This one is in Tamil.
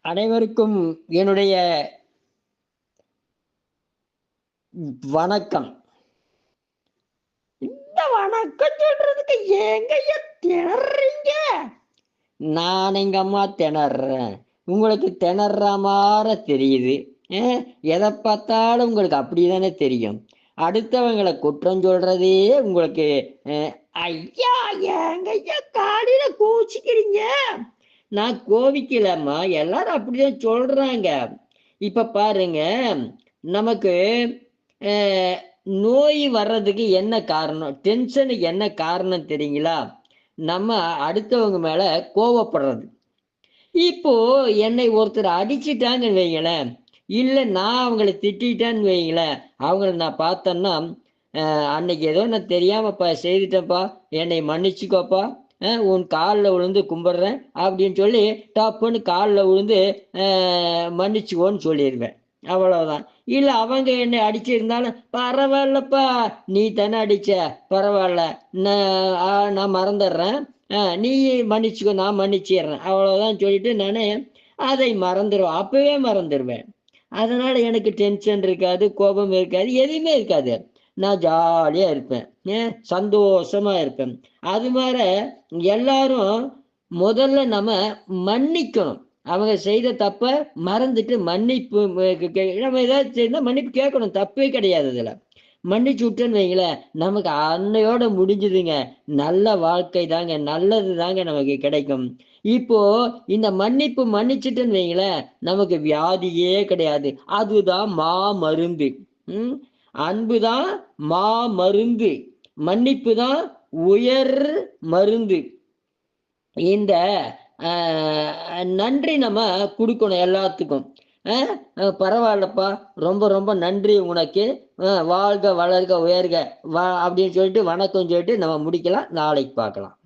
அனைவருக்கும் என்னுடைய வணக்கம். இந்த வணக்கம் சொல்றதுக்கு ஏங்கய்யா திணறீங்க? நான் எங்க அம்மா திணறேன்? உங்களுக்கு திணற மாற தெரியுது. எதை பார்த்தாலும் உங்களுக்கு அப்படிதானே தெரியும். அடுத்தவங்களை குற்றம் சொல்றதே உங்களுக்கு ஐயா ஏங்கய்யா காலையில கோச்சிக்கிறீங்க? நான் கோவிக்கலம்மா, எல்லாரும் அப்படிதான் சொல்றாங்க. இப்ப பாருங்க, நமக்கு நோய் வர்றதுக்கு என்ன காரணம், டென்ஷனுக்கு என்ன காரணம் தெரியுங்களா? நம்ம அடுத்தவங்க மேல கோவப்படுறது. இப்போ என்னை ஒருத்தர் அடிச்சிட்டாங்கன்னு வைங்களேன், இல்ல நான் அவங்கள திட்டேன்னு வைங்களேன், அவங்கள நான் பார்த்தேன்னா அன்னைக்கு ஏதோ நான் தெரியாமப்பா செய்துட்டேன்ப்பா, என்னை மன்னிச்சுக்கோப்பா, உன் காலில் விழுந்து கும்பிட்றேன் அப்படின்னு சொல்லி டப்புன்னு காலில் விழுந்து மன்னிச்சுக்கோன்னு சொல்லிடுவேன். அவ்வளவுதான். இல்ல அவங்க என்னை அடிச்சிருந்தாலும் பரவாயில்லப்பா, நீ தானே அடிச்ச, பரவாயில்ல, நான் மறந்துடுறேன், நீ மன்னிச்சுக்கோ, நான் மன்னிச்சிடுறேன், அவ்வளவுதான் சொல்லிட்டு நான் அதை மறந்துடுவேன். அப்பவே மறந்துடுவேன். அதனால எனக்கு டென்ஷன் இருக்காது, கோபம் இருக்காது, எதுவுமே இருக்காது. நான் ஜாலியா இருப்பேன், சந்தோஷமா இருப்பேன். அது மாதிரி எல்லாரும் முதல்ல நம்ம மன்னிக்கணும். அவங்க செய்த தப்ப மறந்துட்டு மன்னிப்பு நம்ம ஏதாவது செய்தா மன்னிப்பு கேட்கணும், தப்பே கிடையாது. இதுல மன்னிச்சு விட்டேன்னு வைங்களேன், நமக்கு அன்னையோட முடிஞ்சுதுங்க. நல்ல வாழ்க்கை தாங்க, நல்லது தாங்க நமக்கு கிடைக்கும். இப்போ இந்த மன்னிப்பு மன்னிச்சுட்டுன்னு வைங்களேன், நமக்கு வியாதியே கிடையாது. அதுதான் மருந்து. அன்புதான் மருந்து, மன்னிப்பு தான் உயர் மருந்து. இந்த நன்றி நம்ம கொடுக்கணும் எல்லாத்துக்கும். பரவாயில்லப்பா, ரொம்ப ரொம்ப நன்றி உனக்கு, வாழ்க வளர்க உயர்க அப்படின்னு சொல்லிட்டு வணக்கம் சொல்லிட்டு நம்ம முடிக்கலாம். நாளைக்கு பார்க்கலாம்.